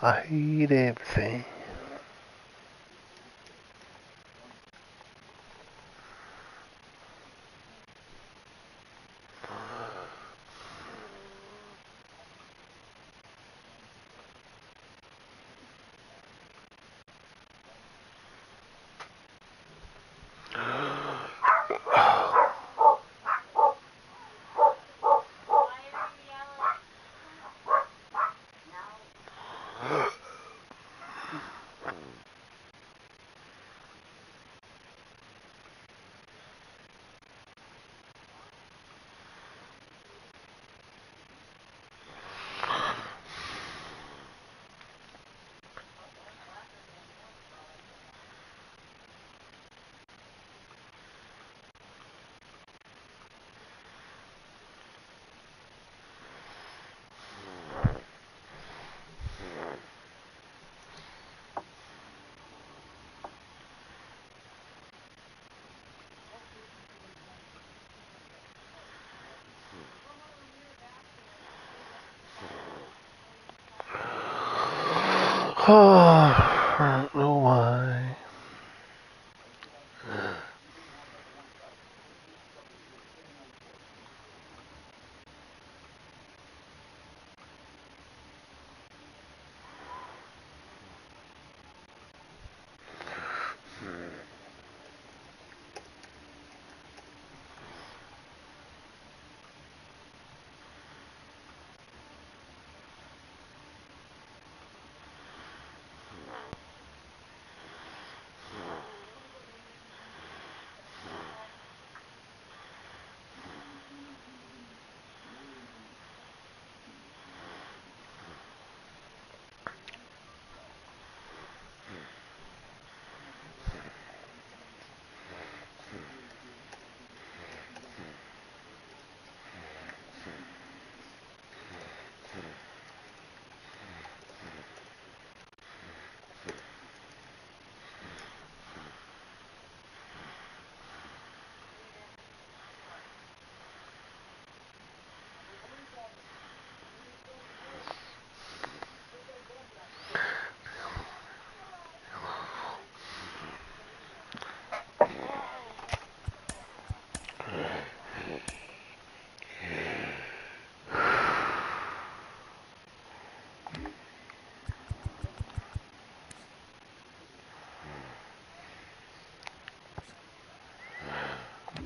I hate everything. I don't know why.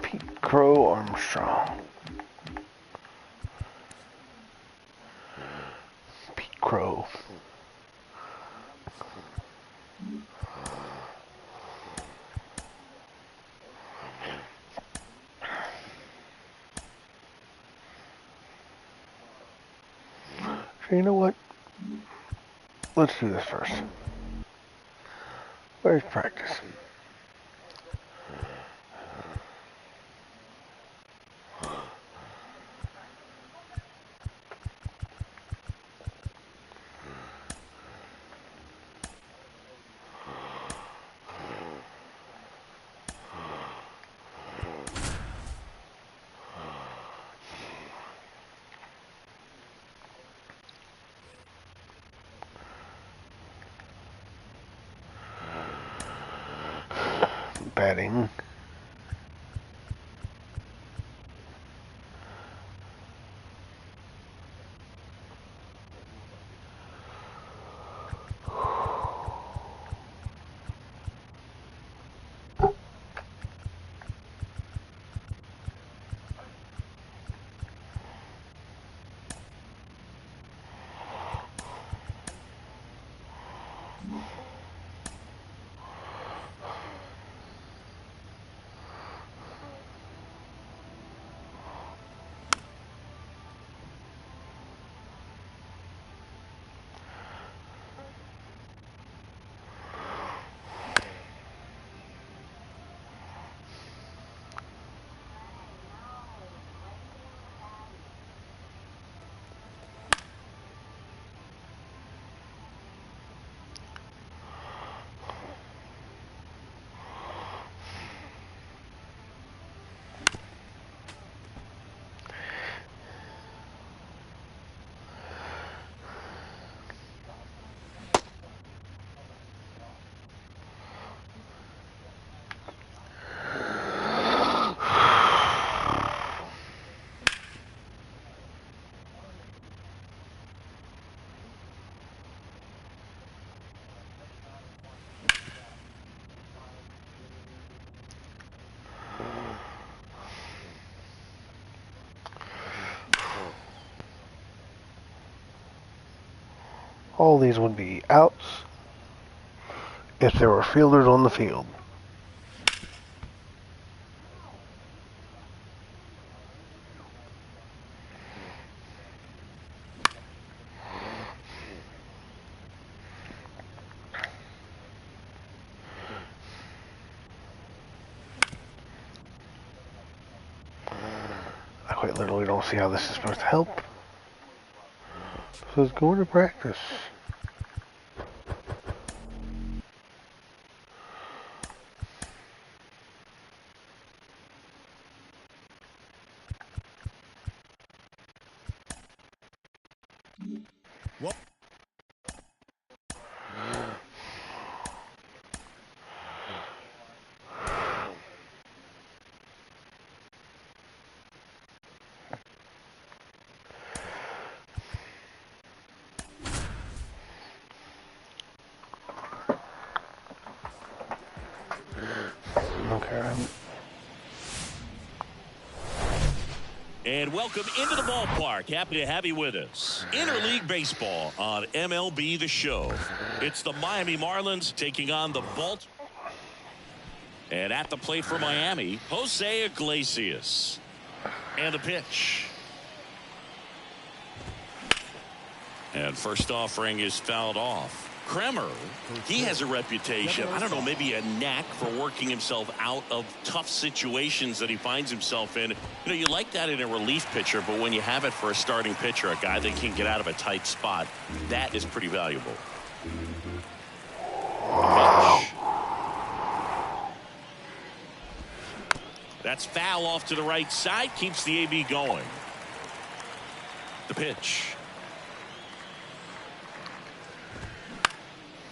Pete Crow Armstrong. Pete Crow. So you know what? Let's do this first. Where's practice? Batting. All these would be outs if there were fielders on the field. I quite literally don't see how this is supposed to help. So it's going to practice. Okay. And welcome into the ballpark. Happy to have you with us. Interleague Baseball on MLB The Show. It's the Miami Marlins taking on the Baltimore. And at the plate for Miami, Jose Iglesias. And the pitch. And first offering is fouled off. Kremer, he has a reputation, I don't know, maybe a knack for working himself out of tough situations that he finds himself in. You know, you like that in a relief pitcher, but when you have it for a starting pitcher, a guy that can get out of a tight spot, that is pretty valuable. Pitch. That's foul off to the right side, keeps the AB going. The pitch.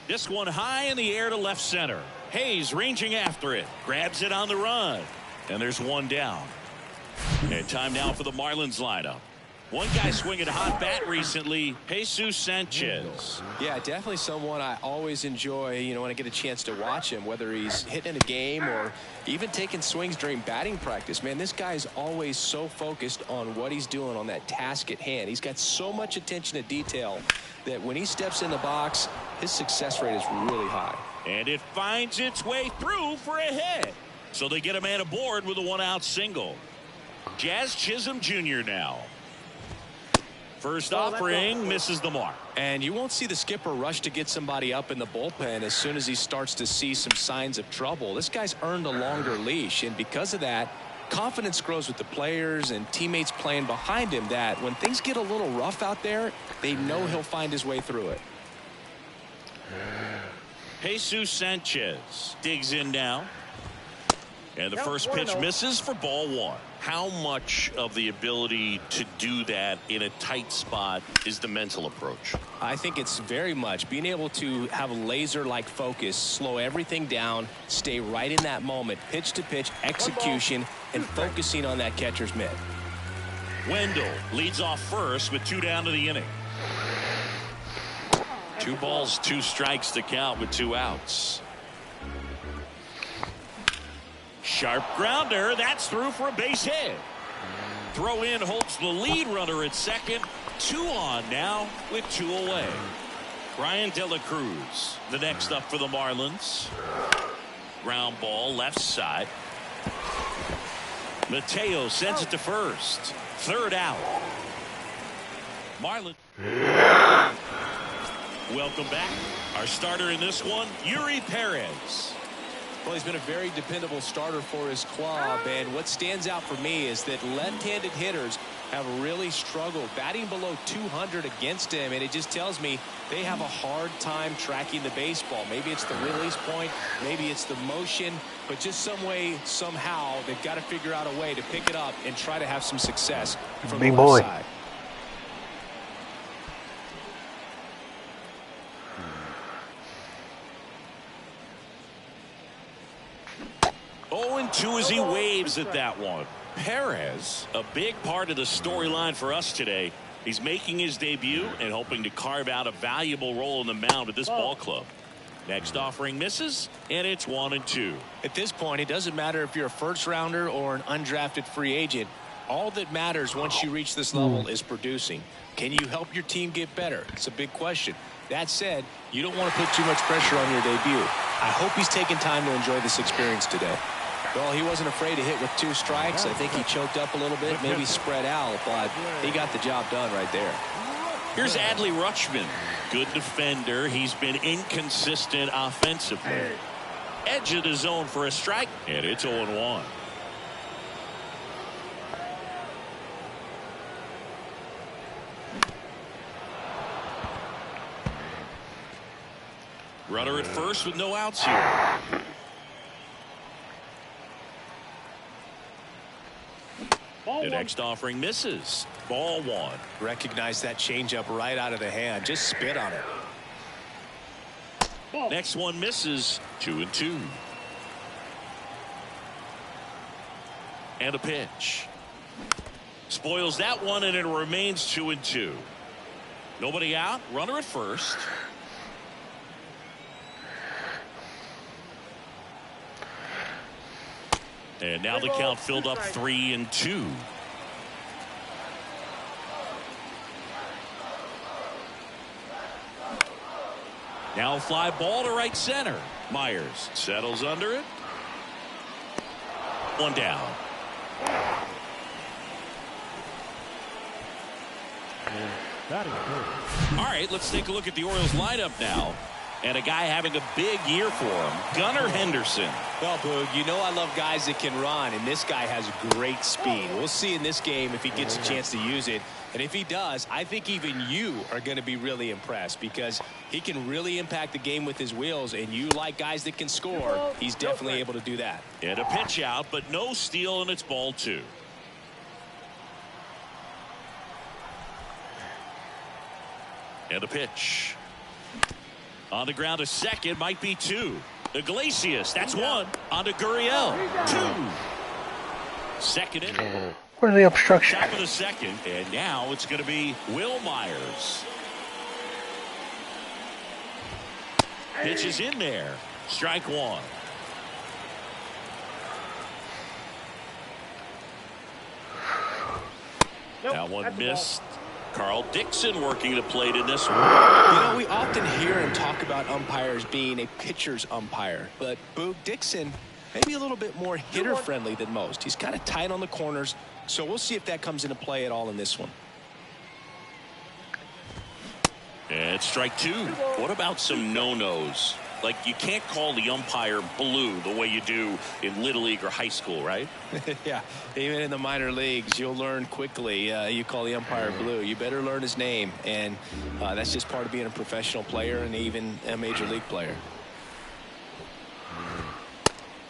This one high in the air to left center. Hayes ranging after it. Grabs it on the run. And there's one down. And time now for the Marlins lineup. One guy swinging a hot bat recently, Jesus Sanchez. Yeah, definitely someone I always enjoy, you know, when I get a chance to watch him, whether he's hitting a game or even taking swings during batting practice. Man, this guy's always so focused on what he's doing on that task at hand. He's got so much attention to detail that when he steps in the box, his success rate is really high. And it finds its way through for a hit. So they get a man aboard with a one-out single. Jazz Chisholm Jr. now. First offering misses the mark. And you won't see the skipper rush to get somebody up in the bullpen as soon as he starts to see some signs of trouble. This guy's earned a longer leash, and because of that, confidence grows with the players and teammates playing behind him, that when things get a little rough out there, they know he'll find his way through it. Jesus Sanchez digs in now. And the first pitch misses for ball one. How much of the ability to do that in a tight spot is the mental approach? I think it's very much being able to have a laser-like focus, slow everything down, stay right in that moment, pitch-to-pitch execution, and focusing on that catcher's mitt. Wendell leads off first with 2 down to the inning. 2 balls, 2 strikes to count with 2 outs. Sharp grounder. That's through for a base hit. Throw in holds the lead runner at second. 2 on now with 2 away. Brian De La Cruz, the next up for the Marlins. Ground ball left side. Mateo sends it to first. 3rd out. Marlins. Welcome back. Our starter in this one, Yuri Perez. Well, he's been a very dependable starter for his club, and what stands out for me is that left-handed hitters have really struggled batting below 200 against him, and it just tells me they have a hard time tracking the baseball. Maybe it's the release point, maybe it's the motion, but just some way, somehow, they've got to figure out a way to pick it up and try to have some success from the left side. 0-2 as he waves at that one. Perez, a big part of the storyline for us today. He's making his debut and hoping to carve out a valuable role in the mound at this ball club. Next offering misses, and it's 1-2. At this point, it doesn't matter if you're a first rounder or an undrafted free agent. All that matters once you reach this level is producing. Can you help your team get better? It's a big question. That said, you don't want to put too much pressure on your debut. I hope he's taking time to enjoy this experience today. Well, he wasn't afraid to hit with 2 strikes. I think he choked up a little bit, maybe spread out, but he got the job done right there. Here's Adley Rutschman. Good defender. He's been inconsistent offensively. Edge of the zone for a strike, and it's 0-1. Runner at first with no outs here. The next offering misses. Ball 1. Recognize that changeup right out of the hand. Just spit on it. Next one misses. 2-2. And a pitch. Spoils that one, and it remains 2-2. Nobody out. Runner at first. And now the count filled up 3-2. Now fly ball to right center. Myers settles under it. 1 down. All right, let's take a look at the Orioles lineup now. And a guy having a big year for him, Gunnar Henderson. Well, Boog, you know I love guys that can run, and this guy has great speed. We'll see in this game if he gets a chance to use it. And if he does, I think even you are going to be really impressed because he can really impact the game with his wheels, and you like guys that can score. He's definitely able to do that. And a pitch out, but no steal, and it's ball 2. And a pitch. On the ground to second, might be 2. Iglesias, that's 1. On to Gurriel, 2. Second in. Where's the obstruction? Top of the second, and now it's going to be Will Myers. Pitch is in there. Strike 1. That one missed. Carl Dixon working the plate in this one. You know, we often hear him talk about umpires being a pitcher's umpire, but Boog Dixon maybe a little bit more hitter friendly than most. He's kind of tight on the corners, so we'll see if that comes into play at all in this one. And strike 2. What about some no-nos? Like, you can't call the umpire blue the way you do in Little League or high school, right? Yeah, even in the minor leagues, you'll learn quickly. You call the umpire blue. You better learn his name, and that's just part of being a professional player and even a major league player.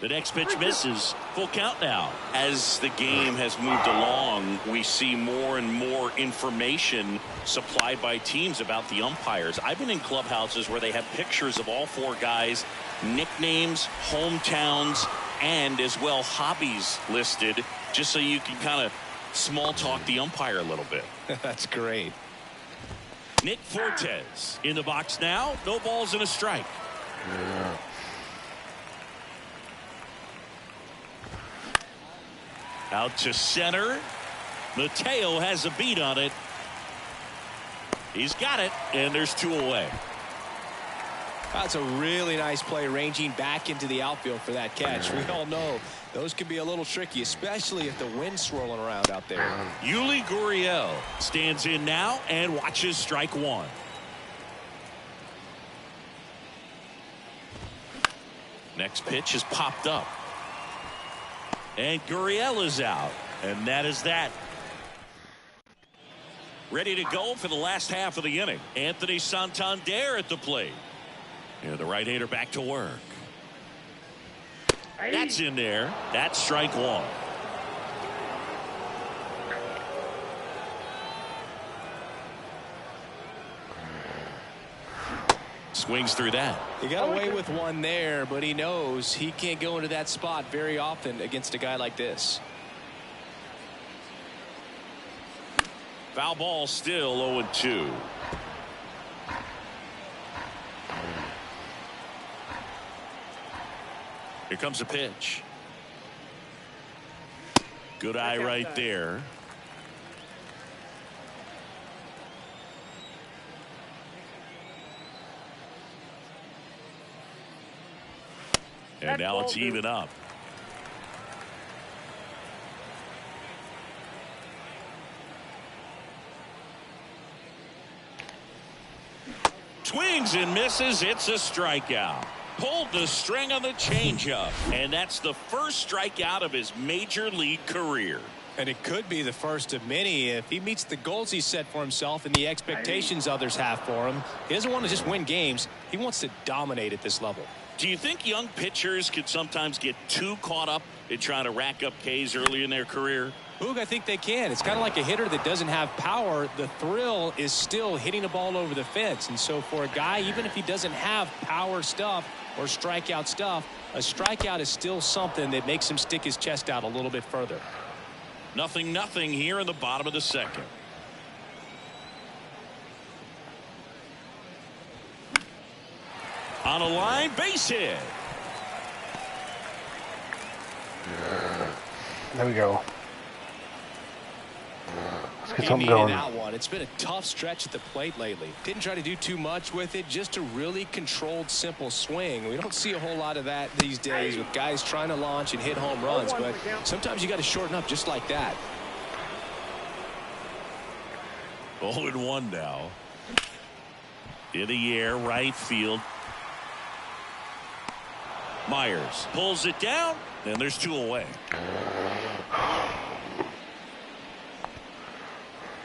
The next pitch misses. Full count now. As the game has moved along, we see more and more information supplied by teams about the umpires. I've been in clubhouses where they have pictures of all 4 guys, nicknames, hometowns, and as well hobbies listed, just so you can kind of small talk the umpire a little bit. That's great. Nick Fortes in the box now. No balls and a strike. Yeah. Out to center. Mateo has a beat on it. He's got it, and there's 2 away. That's a really nice play, ranging back into the outfield for that catch. We all know those can be a little tricky, especially if the wind's swirling around out there. Yuli Gurriel stands in now and watches strike 1. Next pitch is popped up. And Gurriel is out. And that is that. Ready to go for the last half of the inning. Anthony Santander at the plate. And the right-hander back to work. That's in there. That's strike 1. Swings through that. He got away with one there, but he knows he can't go into that spot very often against a guy like this. Foul ball, still 0-2. Here comes a pitch. Good eye right there. And now it's even up. Swings and misses. It's a strikeout. Pulled the string on the changeup. And that's the first strikeout of his major league career. And it could be the first of many if he meets the goals he set for himself and the expectations others have for him. He doesn't want to just win games. He wants to dominate at this level. Do you think young pitchers could sometimes get too caught up in trying to rack up Ks early in their career? Boog, I think they can. It's kind of like a hitter that doesn't have power. The thrill is still hitting a ball over the fence. And so for a guy, even if he doesn't have power stuff or strikeout stuff, a strikeout is still something that makes him stick his chest out a little bit further. 0-0 here in the bottom of the second. On a line, base hit. There we go. Let's get He something needed going. that one. It's been a tough stretch at the plate lately. Didn't try to do too much with it. Just a really controlled, simple swing. We don't see a whole lot of that these days with guys trying to launch and hit home runs. But sometimes you got to shorten up just like that. 0-1 now. In the air, right field. Myers pulls it down, and there's 2 away.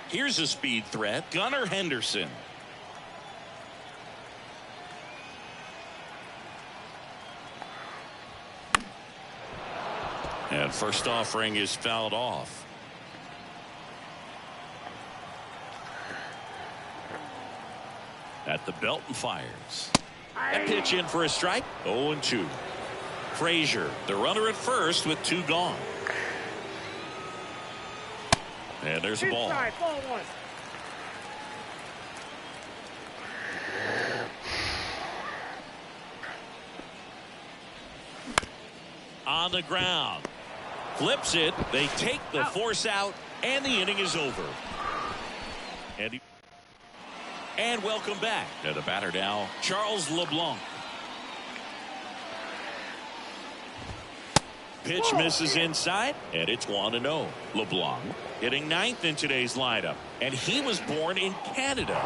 Here's a speed threat, Gunnar Henderson. And first offering is fouled off. At the belt and fires. That pitch in for a strike. 0-2. Frazier, the runner at first with 2 gone. And there's a ball. On the ground. Flips it. They take the force out, and the inning is over. And welcome back to the batter now, Charles LeBlanc. Pitch misses inside, and it's 1-0. LeBlanc hitting 9th in today's lineup, and he was born in Canada.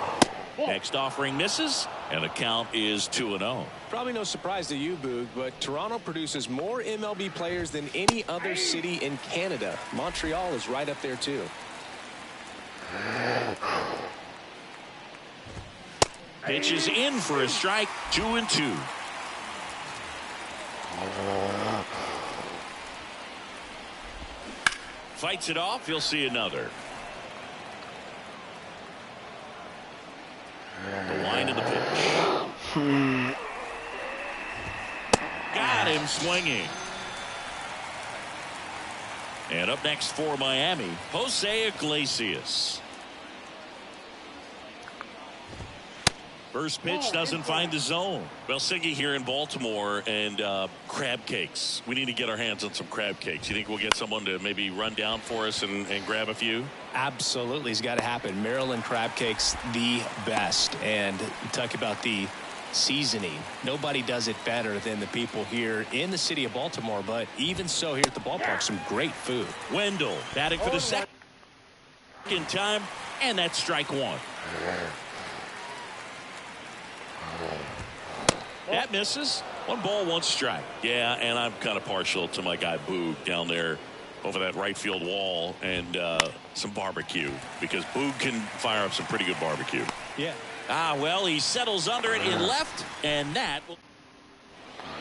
Next offering misses, and the count is 2-0. Probably no surprise to you, Boog, but Toronto produces more MLB players than any other city in Canada. Montreal is right up there, too. Pitch is in for a strike, 2-2. Fights it off. He'll see another. The line of the pitch. Got him swinging. And up next for Miami, Jose Iglesias. First pitch doesn't find the zone. Well, Siggy here in Baltimore, and crab cakes. We need to get our hands on some crab cakes. You think we'll get someone to maybe run down for us and grab a few? Absolutely. It's got to happen. Maryland crab cakes, the best. And talk about the seasoning. Nobody does it better than the people here in the city of Baltimore. But even so, here at the ballpark, some great food. Wendell batting for the second time, and that's strike 1. That misses. 1 ball, 1 strike. Yeah, and I'm kind of partial to my guy Boog down there over that right field wall, and some barbecue, because Boog can fire up some pretty good barbecue. Yeah. Well, he settles under it in left, and that will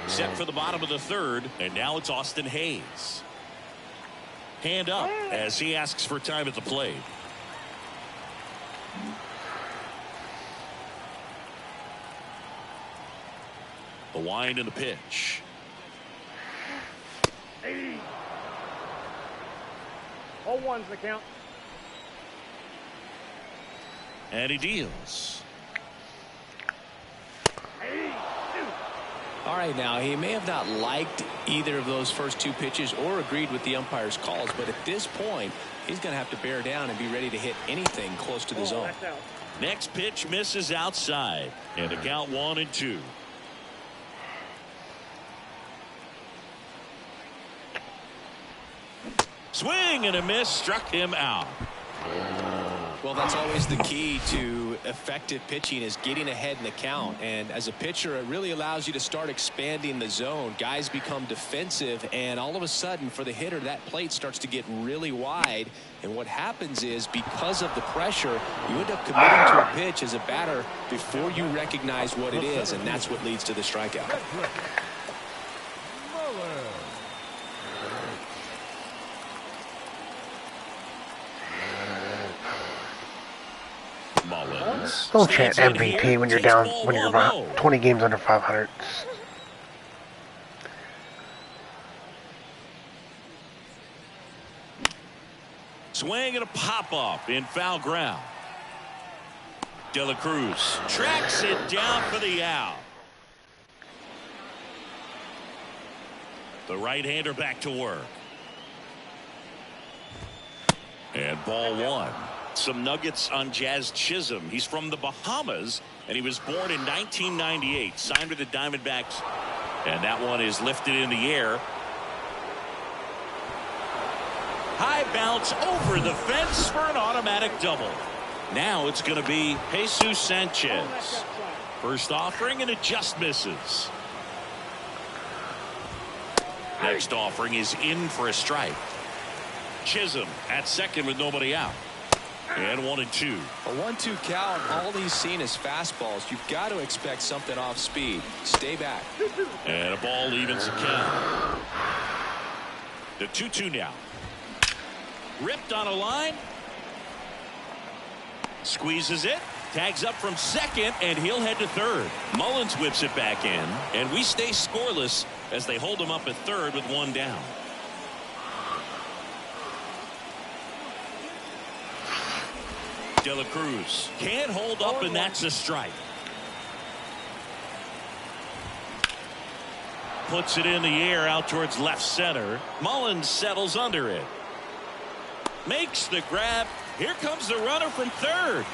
set for the bottom of the 3rd, and now it's Austin Hayes. Hand up as he asks for time at the plate. The wind and the pitch. 0-1's the count. And he deals. All right, now, he may have not liked either of those first two pitches or agreed with the umpire's calls, but at this point, he's going to have to bear down and be ready to hit anything close to the zone. That's out. Next pitch misses outside, and the count 1-2. Swing and a miss, struck him out. Well, that's always the key to effective pitching, is getting ahead in the count. And as a pitcher, it really allows you to start expanding the zone. Guys become defensive, and all of a sudden, for the hitter, that plate starts to get really wide. And what happens is, because of the pressure, you end up committing to a pitch as a batter before you recognize what it is, and that's what leads to the strikeout. Mullins. Don't chant MVP when you're down, when you're about 20 games under 500. Swing and a pop-up in foul ground. De La Cruz tracks it down for the out. The right-hander back to work. And ball one. Some nuggets on Jazz Chisholm. He's from the Bahamas, and he was born in 1998. Signed with the Diamondbacks, and that one is lifted in the air. High bounce over the fence for an automatic double. Now it's going to be Jesus Sanchez. First offering, and it just misses. Next offering is in for a strike. Chisholm at second with nobody out. And 1-2. A 1-2 count. All he's seen is fastballs. You've got to expect something off speed. Stay back. And a ball evens the count. The 2-2 now. Ripped on a line. Squeezes it. Tags up from second, and he'll head to third. Mullins whips it back in, and we stay scoreless as they hold him up at third with one down. De La Cruz can't hold up, and that's a strike. Puts it in the air out towards left center. Mullins settles under it. Makes the grab. Here comes the runner from third.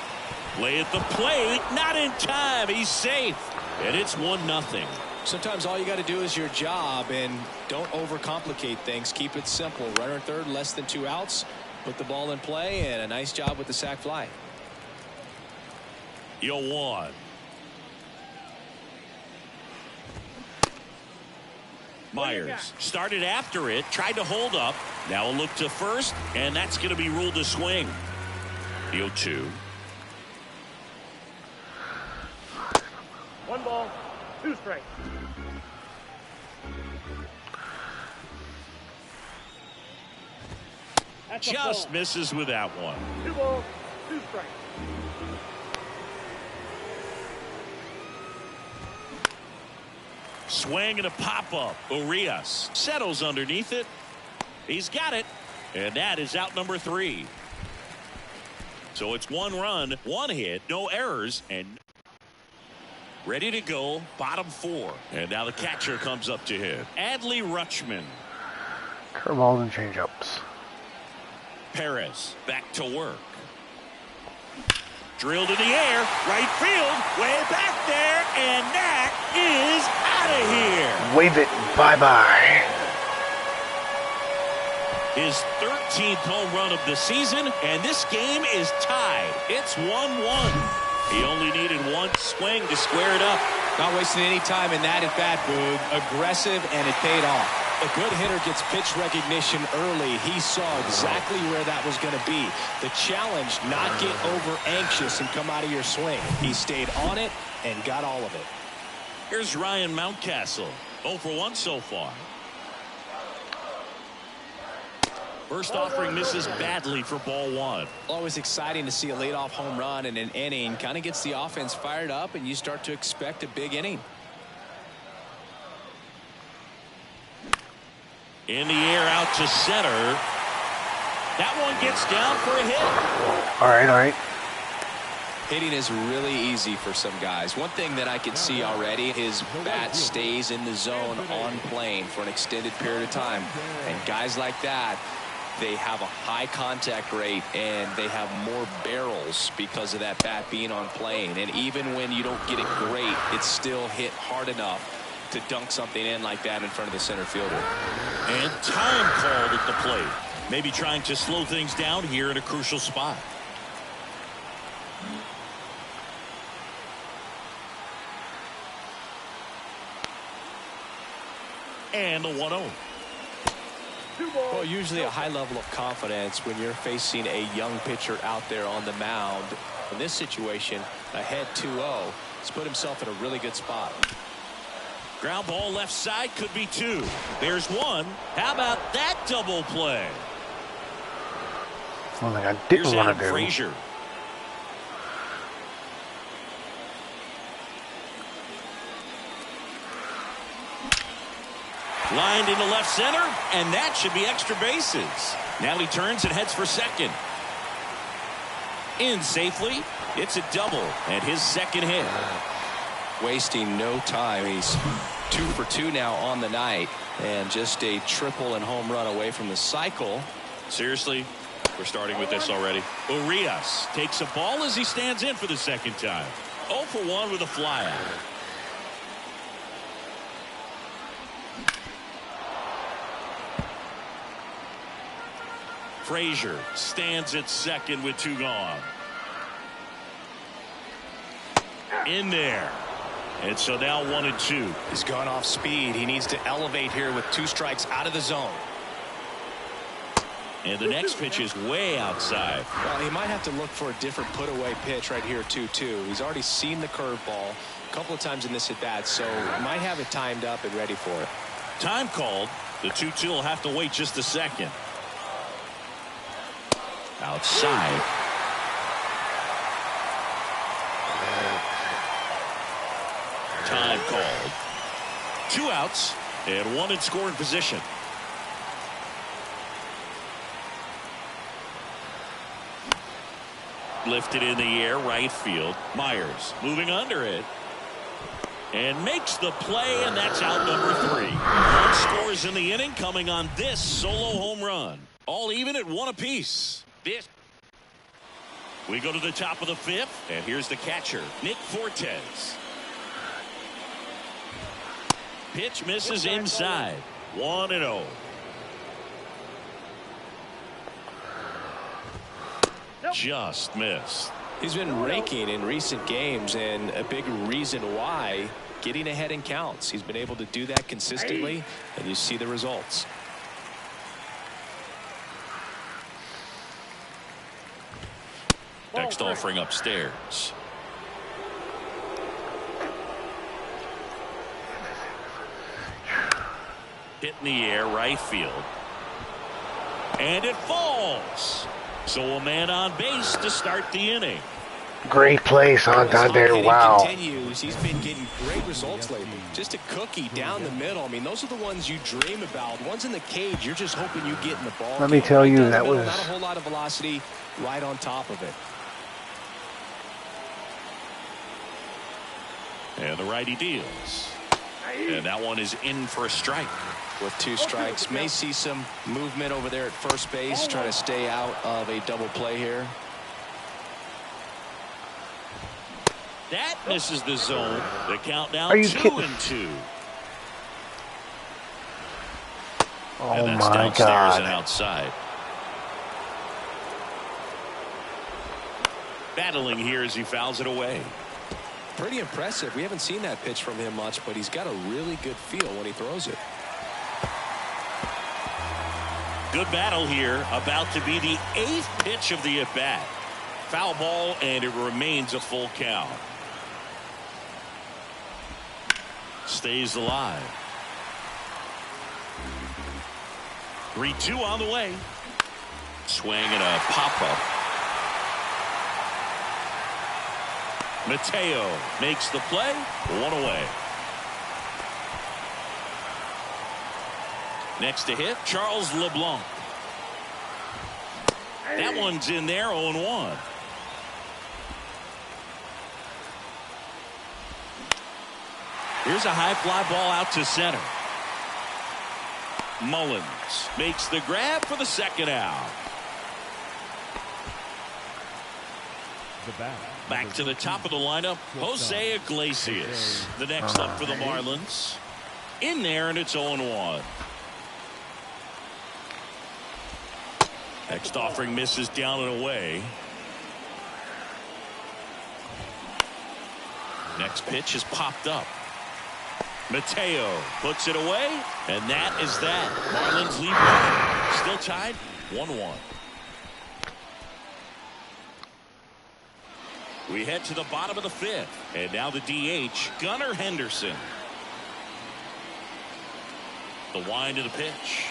Lay at the plate. Not in time. He's safe. And it's 1-0. Sometimes all you got to do is your job, and don't overcomplicate things. Keep it simple. Runner third, less than 2 outs. Put the ball in play, and a nice job with the sac fly. 0-1. Myers started after it, tried to hold up. Now a look to first, and that's going to be ruled a swing. 0-2. 1 ball, 2 strikes. That's Just misses with that one. 2 balls, 2 strikes. Swing and a pop-up. Orioles settles underneath it. He's got it. And that is out number 3. So it's 1 run, 1 hit, no errors, and ready to go, bottom 4. And now the catcher comes up to hit. Adley Rutschman. Curveballs and changeups. Perez back to work. Drilled in the air, right field, way back there, and that is out of here. Wave it bye-bye. His 13th home run of the season, and this game is tied. It's 1-1. He only needed 1 swing to square it up. Not wasting any time in that at bat, Boog. Aggressive, and it paid off. A good hitter gets pitch recognition early. He saw exactly where that was going to be. The challenge, not get over anxious and come out of your swing. He stayed on it and got all of it. Here's Ryan Mountcastle. 0 for 1 so far. First offering misses badly for ball 1. Always exciting to see a leadoff home run in an inning. Kind of gets the offense fired up, and you start to expect a big inning. In the air out to center. That one gets down for a hit. All right, all right. Hitting is really easy for some guys. One thing that I can see already, his bat stays in the zone on plane for an extended period of time. And guys like that, they have a high contact rate and they have more barrels because of that bat being on plane. And even when you don't get it great, it's still hit hard enough to dunk something in like that in front of the center fielder. And time called at the plate. Maybe trying to slow things down here in a crucial spot. And the 1-0. Well, usually a high level of confidence when you're facing a young pitcher out there on the mound. In this situation, ahead 2-0, he's put himself in a really good spot. Ground ball left side, could be two. There's one. How about that double play? One thing I didn't want to do. Frazier. Lined into left center, and that should be extra bases. Now he turns and heads for second. In safely. It's a double, and his second hit. Wasting no time. He's 2 for 2 now on the night, and just a triple and home run away from the cycle. Seriously, we're starting with this already. Orioles takes a ball as he stands in for the second time. 0 for 1 with a flyout. Frazier stands at second with 2 gone. In there. And so now 1-2. He's gone off speed. He needs to elevate here with 2 strikes out of the zone. And the next pitch is way outside. Well, he might have to look for a different put away pitch right here 2-2. He's already seen the curveball a couple of times in this at bat, so might have it timed up and ready for it. Time called. The 2-2 will have to wait just a second. Outside. Time called. 2 outs and 1 in scoring position. Lifted in the air, right field. Myers moving under it. And makes the play, and that's out number 3. 1 scores in the inning coming on this solo home run. All even at 1 apiece. We go to the top of the 5th, and here's the catcher, Nick Fortes. Pitch misses inside. 1-0. Just missed. He's been raking in recent games, and a big reason why, getting ahead in counts. He's been able to do that consistently, and you see the results. Next offering upstairs. Hit in the air, right field. And it falls. So a man on base to start the inning. Great place on down there. Wow. Continues. He's been getting great results lately. Just a cookie down the middle. I mean, those are the ones you dream about. Ones in the cage, you're just hoping you get in the ball. Let me tell you, that was not a whole lot of velocity right on top of it. And the righty deals. And that one is in for a strike. With 2 strikes, may see some movement over there at first base, try to stay out of a double play here. That misses the zone. The count now Are you 2-2. Oh And that's my downstairs God. and outside. Battling here as he fouls it away. Pretty impressive. We haven't seen that pitch from him much, but he's got a really good feel when he throws it. Good battle here. About to be the 8th pitch of the at-bat. Foul ball, and it remains a full count. Stays alive. 3-2 on the way. Swing and a pop-up. Mateo makes the play. 1 away. Next to hit, Charles LeBlanc. That one's in there, 0-1. Here's a high fly ball out to center. Mullins makes the grab for the second out. Back to the top of the lineup, Jose Iglesias. The next up for the Marlins. In there, and it's 0-1. Next offering misses down and away. Next pitch is popped up. Mateo puts it away, and that is that. Marlins lead one. Still tied 1-1. We head to the bottom of the fifth, and now the DH, Gunnar Henderson. The wind of the pitch.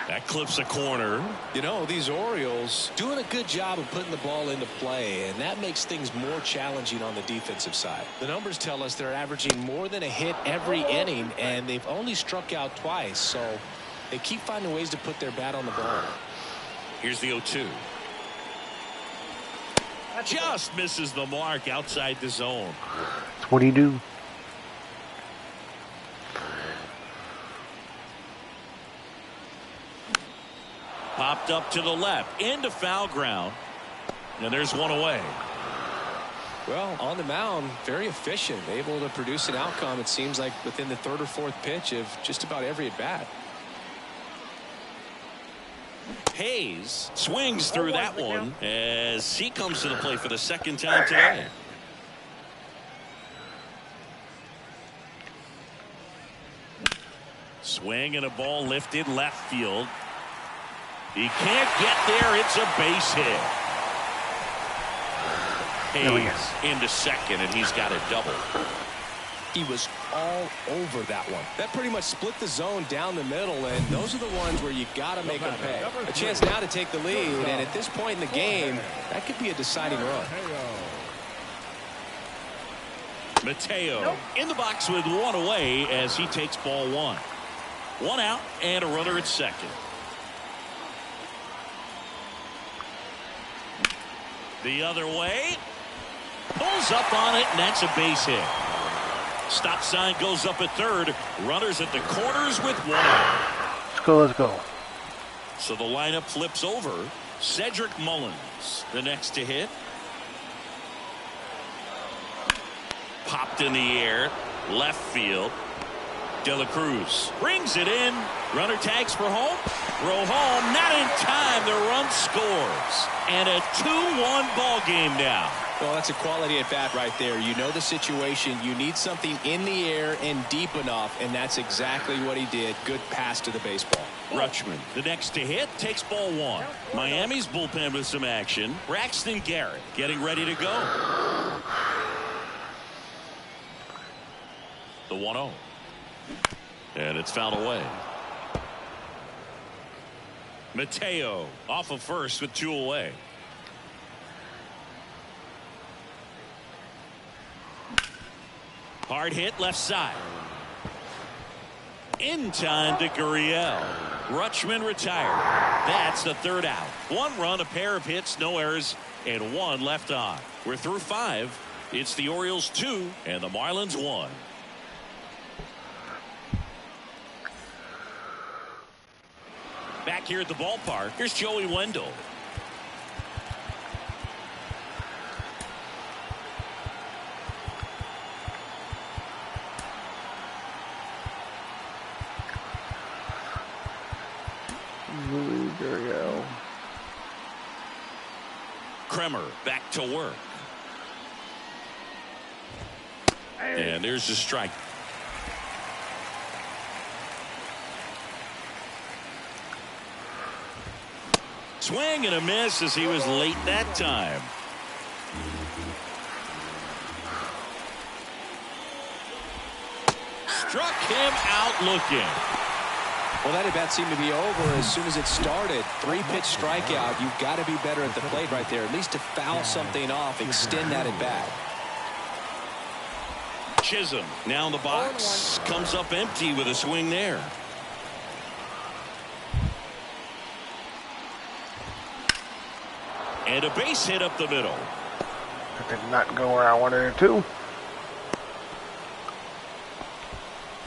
That clips a corner. You know, these Orioles doing a good job of putting the ball into play, and that makes things more challenging on the defensive side. The numbers tell us they're averaging more than a hit every inning, and they've only struck out twice, so they keep finding ways to put their bat on the ball. Here's the 0-2. Just misses the mark outside the zone. That's what he do. Popped up to the left into foul ground, and there's one away. Well, on the mound, very efficient, able to produce an outcome, it seems like, within the third or fourth pitch of just about every at bat. Hayes swings through that one as he comes to the plate for the second time today. Swing and a ball lifted left field. He can't get there. It's a base hit. Hayes into second, and he's got a double. He was all over that one. That pretty much split the zone down the middle, and those are the ones where you got to make them pay. A chance now to take the lead, and at this point in the game, that could be a deciding run. Mateo in the box with one away as he takes ball one. One out and a runner at second. The other way. Pulls up on it, and that's a base hit. Stop sign goes up at third. Runners at the corners with one out. Let's go, let's go. So the lineup flips over. Cedric Mullins, the next to hit. Popped in the air. Left field. De La Cruz brings it in. Runner tags for home. Throw home. Not in time. The run scores. And a 2-1 ball game now. Well, that's a quality at bat right there. You know the situation. You need something in the air and deep enough, and that's exactly what he did. Good pass to the baseball. Rutschman, the next to hit, takes ball one. Miami's bullpen with some action. Braxton Garrett getting ready to go. The 1-0. And it's fouled away. Mateo off of first with two away. Hard hit left side. In time to Gurriel. Rutschman retired. That's the third out. One run, a pair of hits, no errors, and one left on. We're through five. It's the Orioles 2 and the Marlins 1. Back here at the ballpark, here's Joey Wendell. Kremer back to work. And there's the strike. Swing and a miss as he was late that time. Struck him out looking. Well, that at bat seemed to be over as soon as it started. 3-pitch strikeout. You've got to be better at the plate right there, at least to foul something off, extend that at bat. Chisholm now in the box, comes up empty with a swing there. And a base hit up the middle. That did not go where I wanted it to.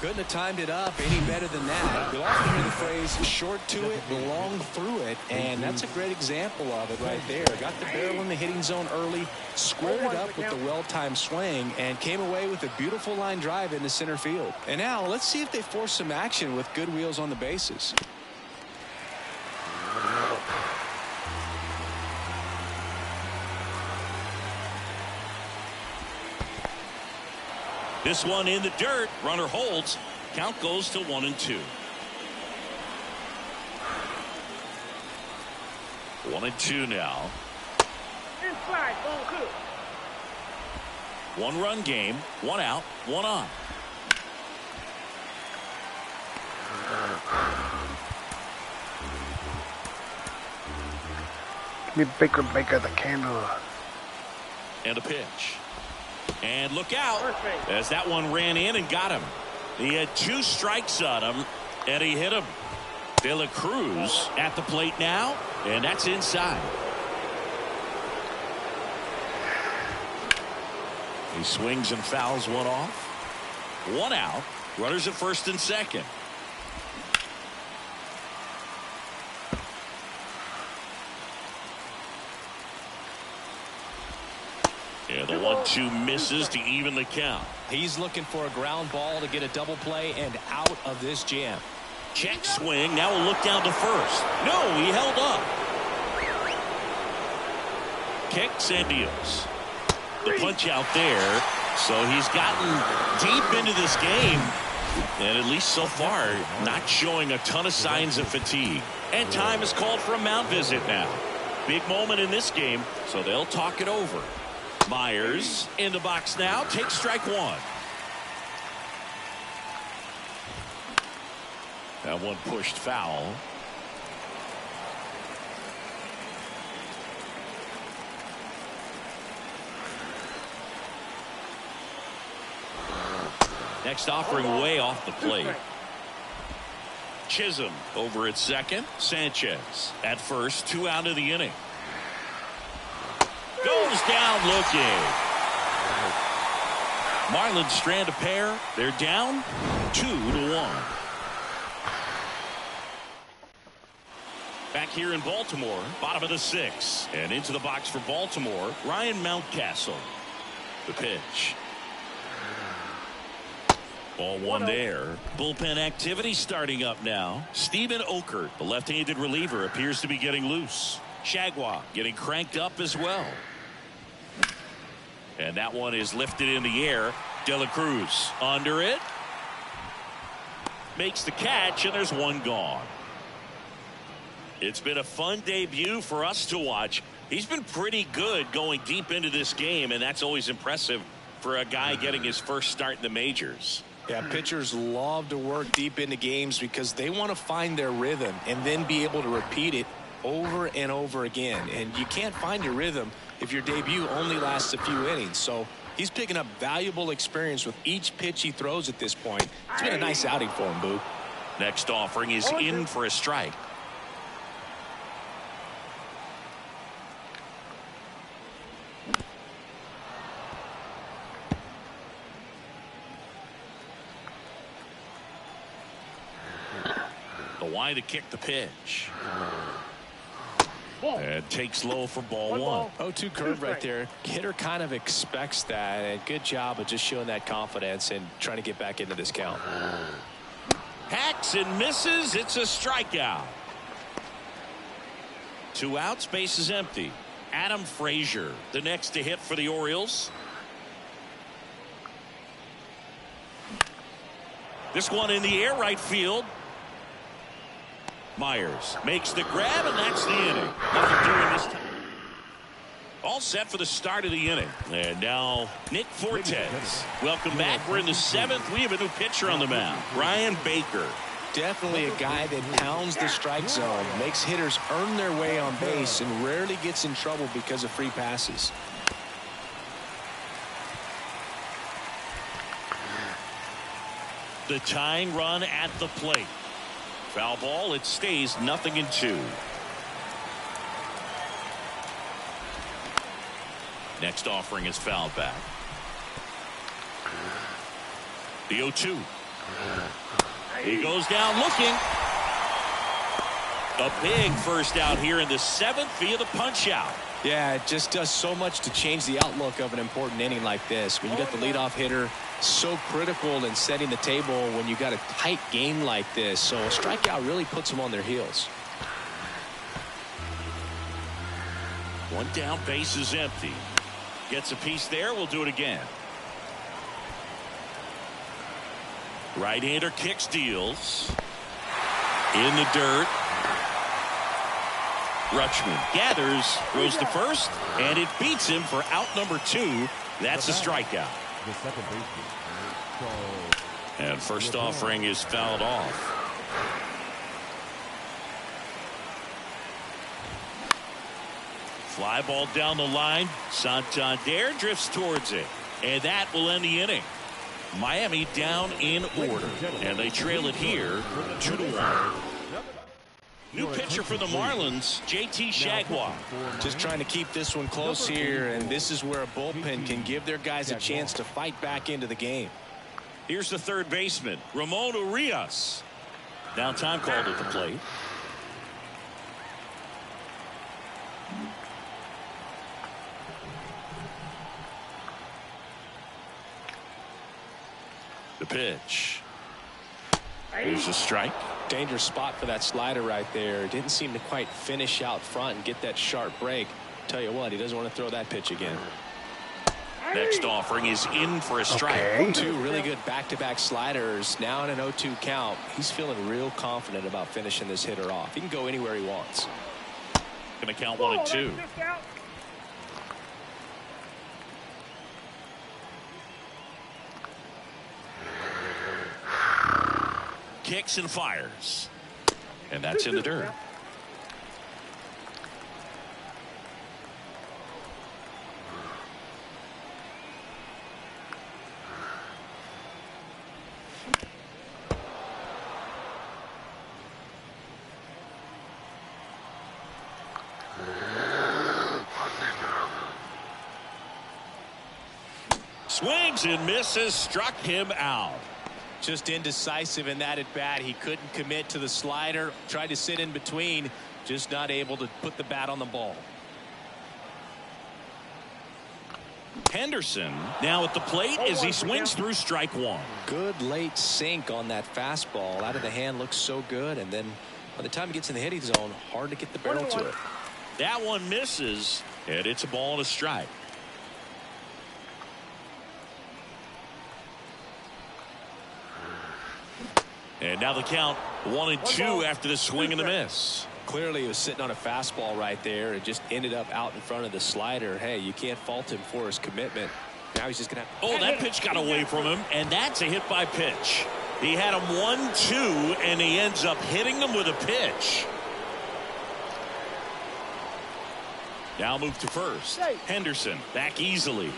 Couldn't have timed it up any better than that. You'll often hear the phrase short to it, long through it, and that's a great example of it right there. Got the barrel in the hitting zone early, squared it up with the well-timed swing, and came away with a beautiful line drive into center field. And now let's see if they force some action with good wheels on the bases. This one in the dirt. Runner holds. Count goes to 1-2. 1-2 now. Inside, ball 2. 1-run game. 1 out. 1 on. Give me Baker the candle. And a pitch. And look out as that one ran in and got him. He had 2 strikes on him, and he hit him. De La Cruz at the plate now, and that's inside. He swings and fouls one off. 1 out. Runners at first and second. Yeah, the 1-2 misses to even the count. He's looking for a ground ball to get a double play and out of this jam. Check swing. Now a look down to first. No, he held up. Kicks and deals. The punch out there. So he's gotten deep into this game. And at least so far, not showing a ton of signs of fatigue. And time is called for a mound visit now. Big moment in this game, so they'll talk it over. Myers in the box now. Takes strike 1. That one pushed foul. Next offering way off the plate. Chisholm over at second. Sanchez at first. 2 out of the inning. Goes down looking. Marlins strand a pair. They're down 2-1. Back here in Baltimore, bottom of the 6th. And into the box for Baltimore, Ryan Mountcastle. The pitch. Ball 1 there. Bullpen activity starting up now. Steven Okert, the left-handed reliever, appears to be getting loose. Shagwa getting cranked up as well. And that one is lifted in the air. De La Cruz under it. Makes the catch, and there's 1 gone. It's been a fun debut for us to watch. He's been pretty good going deep into this game, and that's always impressive for a guy getting his first start in the majors. Yeah, pitchers love to work deep into games because they want to find their rhythm and then be able to repeat it over and over again. And you can't find your rhythm if your debut only lasts a few innings. So he's picking up valuable experience with each pitch he throws at this point. It's been a nice outing for him, Boo. Next offering is in for a strike. The wide to kick the pitch. And takes low for ball 1. 0-2 curve right there. Hitter kind of expects that. And good job of just showing that confidence and trying to get back into this count. Hacks and misses. It's a strikeout. 2 outs. Base is empty. Adam Frazier, the next to hit for the Orioles. This one in the air, right field. Myers makes the grab, and that's the inning. Nothing doing this time. All set for the start of the inning. And now Nick Fortes. Welcome back. We're in the 7th. We have a new pitcher on the mound, Brian Baker. Definitely a guy that pounds the strike zone, makes hitters earn their way on base, and rarely gets in trouble because of free passes. The tying run at the plate. Foul ball. It stays 0-2. Next offering is fouled back. The 0-2. He goes down looking. A big first out here in the 7th via the punch out. Yeah, it just does so much to change the outlook of an important inning like this. When you got the leadoff hitter, so critical in setting the table when you got a tight game like this. So a strikeout really puts them on their heels. One down, base is empty. Gets a piece there. We'll do it again. Right-hander kicks, deals. In the dirt. Rutschman gathers, throws to first, and it beats him for out number 2. That's a strikeout. The second baseman. And first offering is fouled off. Fly ball down the line. Santander drifts towards it. And that will end the inning. Miami down in order. And they trail it here 2-1. New pitcher for the Marlins, JT Shagwar. Just trying to keep this one close here, and this is where a bullpen can give their guys a chance to fight back into the game. Here's the third baseman, Ramon Urias. Now time called at the plate. The pitch. Here's a strike. Dangerous spot for that slider right there. Didn't seem to quite finish out front and get that sharp break. Tell you what, he doesn't want to throw that pitch again. Next offering is in for a strike. Okay. 2 really good back-to-back sliders. Now in an 0-2 count. He's feeling real confident about finishing this hitter off. He can go anywhere he wants. Going to count 1-2. Kicks and fires. And that's in the dirt. Swings and misses, struck him out. Just indecisive in that at bat. He couldn't commit to the slider. Tried to sit in between. Just not able to put the bat on the ball. Henderson now at the plate as he swings through strike 1. Good late sink on that fastball. Out of the hand looks so good. And then by the time he gets in the hitting zone, hard to get the barrel to it. That one misses, and it's a ball and a strike. And now the count 1-2 after the swing and the miss. Clearly he was sitting on a fastball right there and just ended up out in front of the slider. Hey, you can't fault him for his commitment. Now he's just going to have. Oh, that pitch got away from him, and that's a hit by pitch. He had him 1-2, and he ends up hitting him with a pitch. Now move to first. Henderson back easily.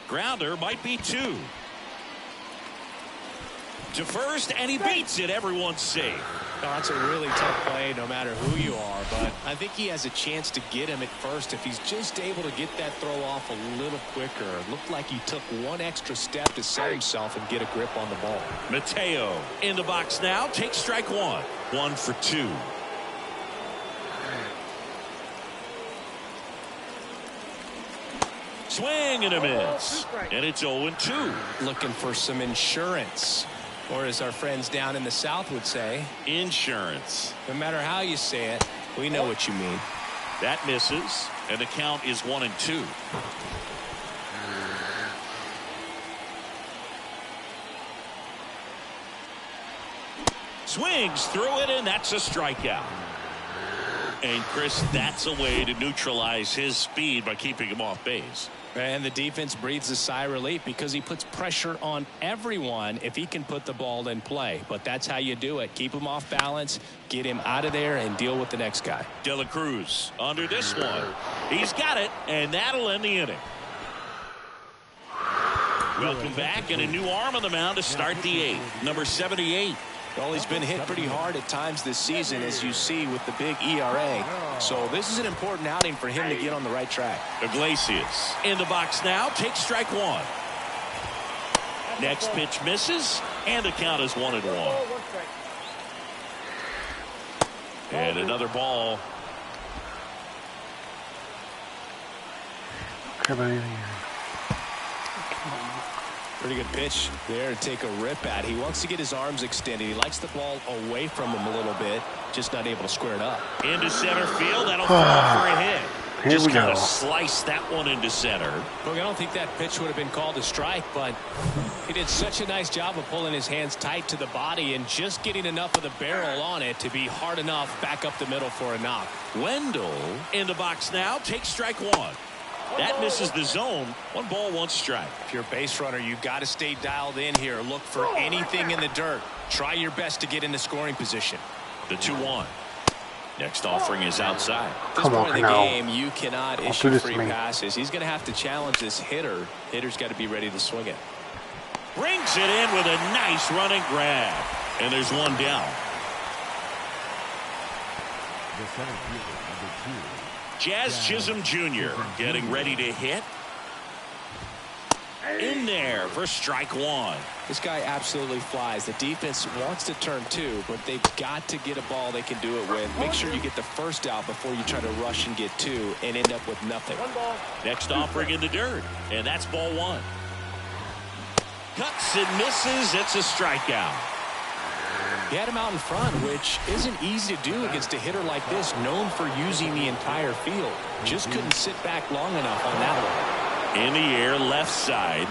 Grounder might be 2. To first, and he beats it. Everyone's safe. Oh, that's a really tough play no matter who you are, but I think he has a chance to get him at first if he's just able to get that throw off a little quicker. It looked like he took one extra step to set himself and get a grip on the ball. Mateo in the box now. Takes strike 1. 1 for 2. Swing and a miss. And it's 0-2. Looking for some insurance. Or as our friends down in the South would say, Insurance. no matter how you say it, we know what you mean. That misses. And the count is 1-2. Swings through it, and that's a strikeout. And Chris, that's a way to neutralize his speed by keeping him off base. And the defense breathes a sigh of relief because he puts pressure on everyone if he can put the ball in play. But that's how you do it. Keep him off balance, get him out of there, and deal with the next guy. De La Cruz under this one. He's got it, and that'll end the inning. Welcome back, and a new arm on the mound to start the 8th. Number 78. Well, he's been hit pretty hard at times this season, as you see with the big ERA. So this is an important outing for him to get on the right track. Iglesias in the box now, takes strike one. Next pitch misses, and the count is 1-1. And another ball. Come on. Pretty good pitch there to take a rip at. He wants to get his arms extended. He likes the ball away from him a little bit, just not able to square it up. Into center field, that'll fall for a hit. Here Just we kind go. of slice that one into center. Look, I don't think that pitch would have been called a strike, but he did such a nice job of pulling his hands tight to the body and just getting enough of the barrel on it to be hard enough back up the middle for a knock. Wendell in the box now, takes strike one. That misses the zone. 1 ball, 1 strike. If you're a base runner, you've got to stay dialed in here. Look for anything in the dirt. Try your best to get into scoring position. The 2-1. Next offering is outside. At this Come on point in the now. game, you cannot Don't do issue this free to me. passes. He's going to have to challenge this hitter. Hitter's got to be ready to swing it. Brings it in with a nice running grab. And there's 1 down. The center fielder, number 2. Jazz Chisholm Jr. getting ready to hit. In there for strike one. This guy absolutely flies. The defense wants to turn 2, but they've got to get a ball they can do it with. Make sure you get the first out before you try to rush and get 2 and end up with nothing. Next offering in the dirt. And that's ball 1. Cuts and misses. It's a strikeout. He had him out in front, which isn't easy to do against a hitter like this, known for using the entire field. Just couldn't sit back long enough on that one. In the air, left side.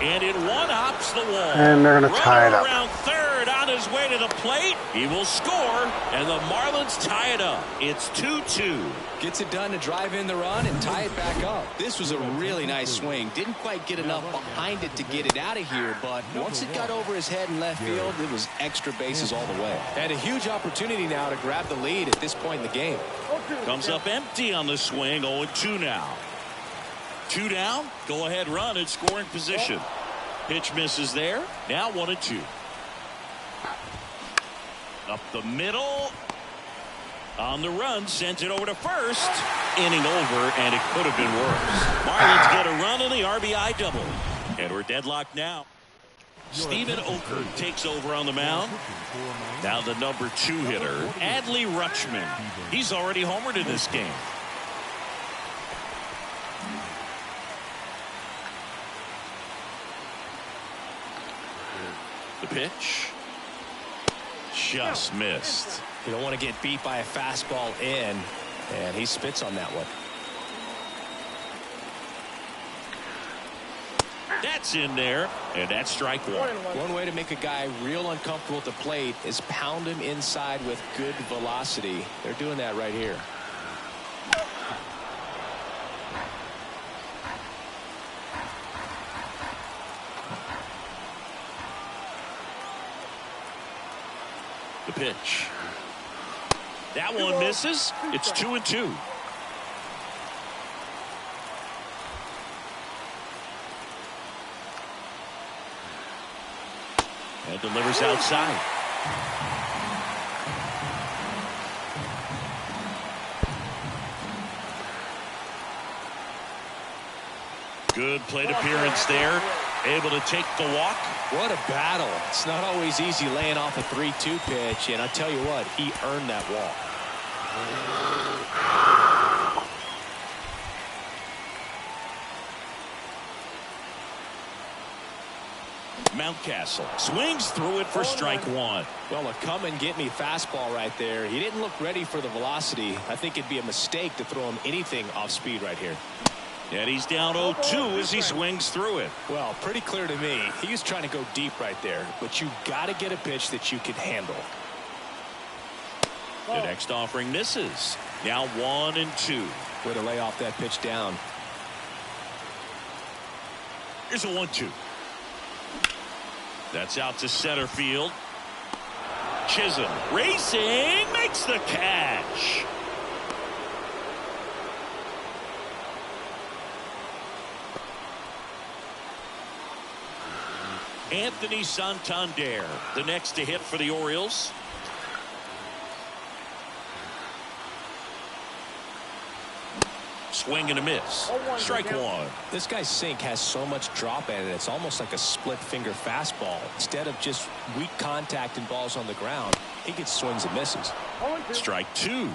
And it one-hops the wall. And they're going to tie it up. Around third on his way to the plate. He will score, and the Marlins tie it up. It's 2-2. Gets it done to drive in the run and tie it back up. This was a really nice swing. Didn't quite get enough behind it to get it out of here, but once it got over his head in left field, it was extra bases all the way. And a huge opportunity now to grab the lead at this point in the game. Comes up empty on the swing. 0-2 now. 2 down. Go ahead run in scoring position. Pitch misses there. Now 1-2. Up the middle. On the run, sends it over to first. Inning over, and it could have been worse. Marlins get a run on the RBI double. And we're deadlocked now. Steven Oker takes over on the mound. Now the number 2 hitter, Adley Rutschman. He's already homered in this game. The pitch. Just missed. You don't want to get beat by a fastball in, and he spits on that one. That's in there, and that's strike one. One way to make a guy real uncomfortable at the plate is pound him inside with good velocity. They're doing that right here. The pitch. That one misses. It's 2-2. And delivers outside. Good plate appearance there. Able to take the walk. What a battle. It's not always easy laying off a 3-2 pitch, and I tell you what, he earned that walk. Mountcastle swings through it for strike one. Well, a come and get me fastball right there. He didn't look ready for the velocity. I think it'd be a mistake to throw him anything off speed right here. And he's down 0-2 as he swings through it. Well, pretty clear to me. He was trying to go deep right there, but you got to get a pitch that you can handle. The next offering misses. Now 1-2. Way to lay off that pitch down. Here's a 1-2. That's out to center field. Chisholm racing, makes the catch. Anthony Santander, the next to hit for the Orioles. Swing and a miss. Strike one. This guy's sink has so much drop in it. It's almost like a split finger fastball. Instead of just weak contact and balls on the ground, he gets swings and misses. Strike two.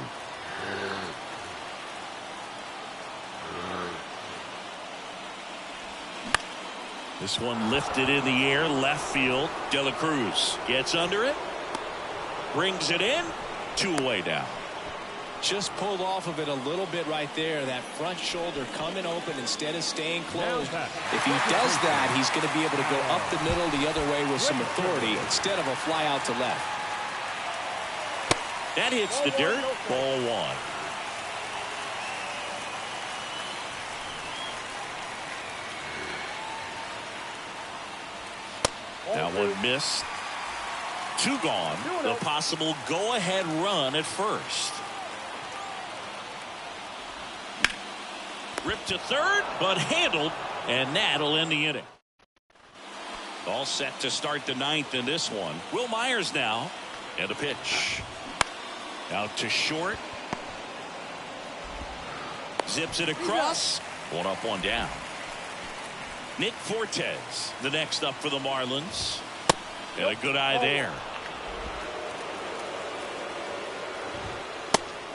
This one lifted in the air, left field. De La Cruz gets under it, brings it in, 2 away now. Just pulled off of it a little bit right there. That front shoulder coming open instead of staying closed. If he does that, he's going to be able to go up the middle the other way with some authority instead of a fly out to left. That hits the dirt. Ball one. That one missed. 2 gone. The possible go-ahead run at first. Ripped to third, but handled, and that'll end the inning. All set to start the 9th in this one. Will Myers now, and a pitch. Out to short. Zips it across. 1 up, 1 down. Nick Fortes, the next up for the Marlins. And a good eye there.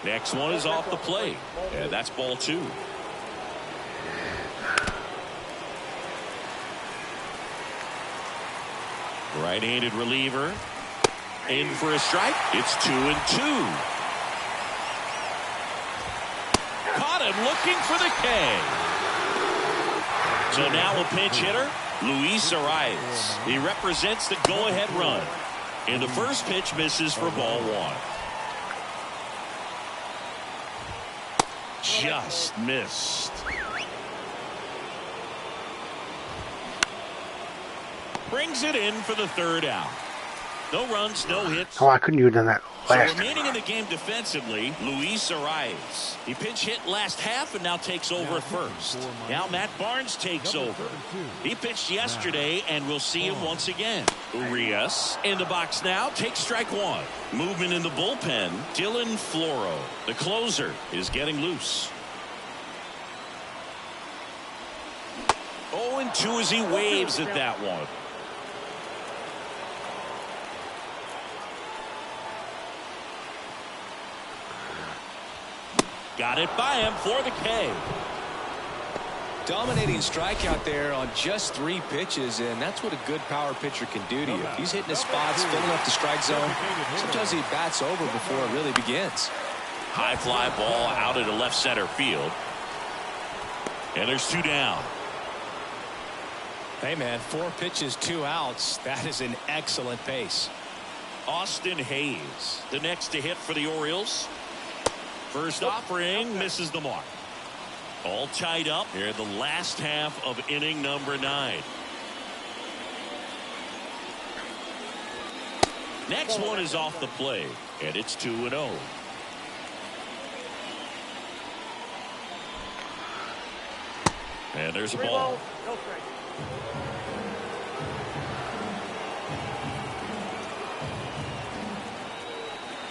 Next one is off the plate. And that's ball 2. Right-handed reliever. In for a strike. It's 2-2. Caught him looking for the K. So now a pinch hitter, Luis Arias. He represents the go-ahead run. And the first pitch misses for ball 1. Just missed. Brings it in for the 3rd out. No runs, no hits. Oh, I couldn't have done that last So remaining in the game defensively, Luis Arias. He pinch hit last half and now takes over at first. Now Matt Barnes takes over. He pitched yesterday and we'll see him once again. Urias in the box now, takes strike 1. Movement in the bullpen. Dylan Floro, the closer, is getting loose. 0-2 as he waves at that one. Got it by him for the K. Dominating strikeout there on just 3 pitches, and that's what a good power pitcher can do to you. If he's hitting his spots, filling up the strike zone, sometimes he bats over before it really begins. High fly ball out into left center field. And there's 2 down. Hey, man, 4 pitches, 2 outs. That is an excellent pace. Austin Hayes, the next to hit for the Orioles. First offering misses the mark. All tied up here in the last half of inning number 9. Next one is off the plate, and it's 2-0. And there's a ball.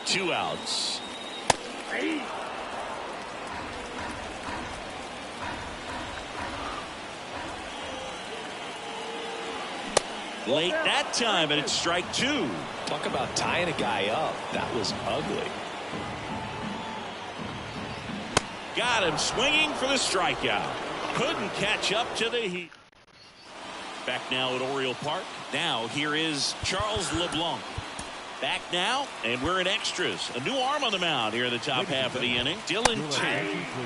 2 outs. Late that time, and it's strike 2. Talk about tying a guy up. That was ugly. Got him swinging for the strikeout. Couldn't catch up to the heat. Back now at Oriole Park. Now here is Charles LeBlanc. Back now, and we're in extras. A new arm on the mound here in the top half of the inning. Dylan T.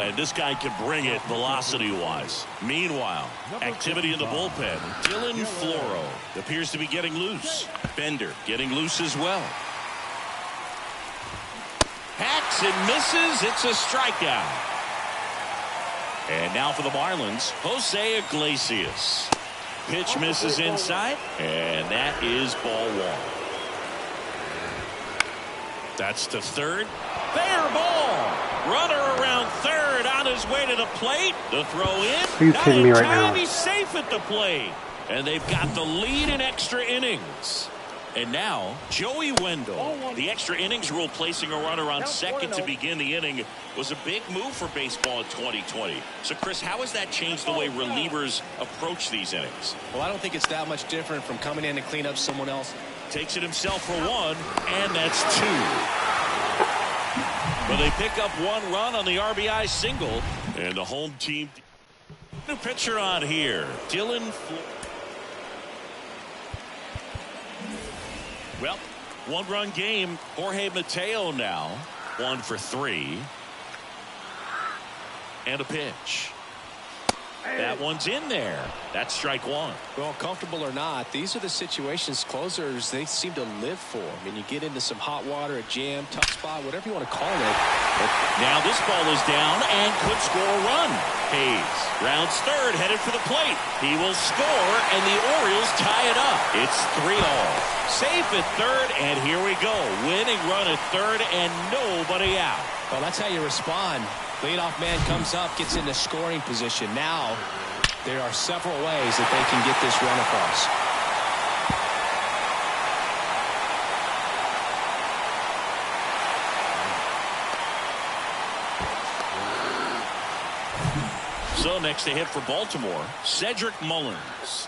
And this guy can bring it velocity-wise. Meanwhile, activity in the bullpen. Dylan Floro appears to be getting loose. Bender getting loose as well. Hacks and misses. It's a strikeout. And now for the Marlins, Jose Iglesias. Pitch misses inside, and that is ball 1. That's to third. Fair ball. Runner around third on his way to the plate. The throw in. Are you kidding me right now? He's safe at the plate. And they've got the lead in extra innings. And now, Joey Wendell. The extra innings rule placing a runner on second to begin the inning was a big move for baseball in 2020. So, Chris, how has that changed the way relievers approach these innings? Well, I don't think it's that much different from coming in to clean up someone else. Takes it himself for one, and that's two. But they pick up one run on the RBI single, and the home team. New pitcher on here, Dylan. Well, one-run game. Jorge Mateo now 1 for 3, and a pitch. That one's in there. That's strike one. Well, comfortable or not, these are the situations closers they seem to live for. I mean, you get into some hot water, a jam, tough spot, whatever you want to call it. But now this ball is down and could score a run. Hayes rounds third, headed for the plate. He will score, and the Orioles tie it up. It's 3-all. Safe at third, and here we go. Winning run at third, and nobody out. Well, that's how you respond. Leadoff man comes up, gets into scoring position. Now, there are several ways that they can get this run across. So next to hit for Baltimore, Cedric Mullins.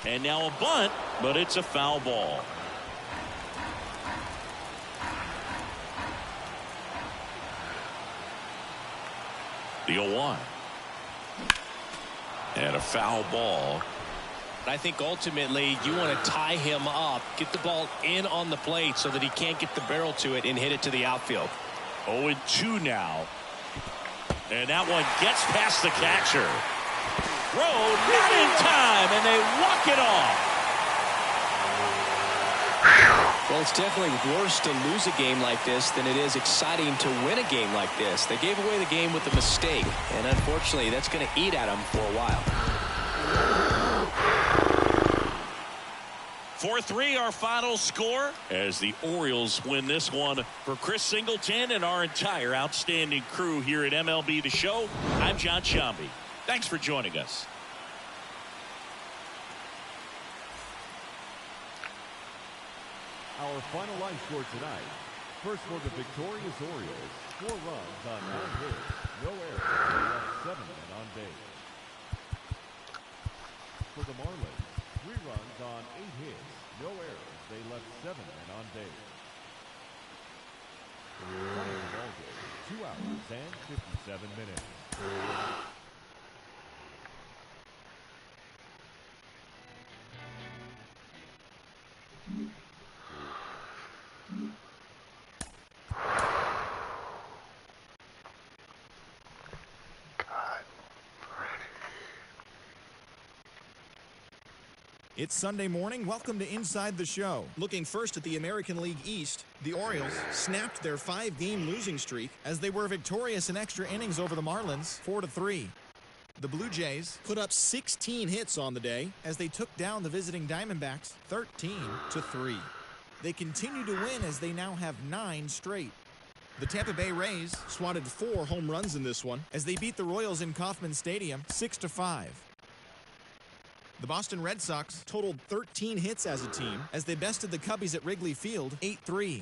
And now a bunt, but it's a foul ball. The 0-1. And a foul ball. I think ultimately you want to tie him up, get the ball in on the plate so that he can't get the barrel to it and hit it to the outfield. 0-2 now. And that one gets past the catcher. Throw not in time, and they walk it off. Well, it's definitely worse to lose a game like this than it is exciting to win a game like this. They gave away the game with a mistake, and unfortunately, that's going to eat at them for a while. 4-3 our final score as the Orioles win this one. For Chris Singleton and our entire outstanding crew here at MLB The Show, I'm John Shambi. Thanks for joining us. Our final line score tonight. First for the victorious Orioles, 4 runs on 9 hits, no errors, they left 7 men on base. For the Marlins, 3 runs on 8 hits, no errors, they left 7 men on base. Final ball game, 2 hours and 57 minutes. It's Sunday morning. Welcome to Inside the Show. Looking first at the American League East, the Orioles snapped their 5-game losing streak as they were victorious in extra innings over the Marlins, 4-3. The Blue Jays put up 16 hits on the day as they took down the visiting Diamondbacks 13-3. They continue to win as they now have 9 straight. The Tampa Bay Rays swatted 4 home runs in this one as they beat the Royals in Kauffman Stadium 6-5. The Boston Red Sox totaled 13 hits as a team as they bested the Cubbies at Wrigley Field 8-3.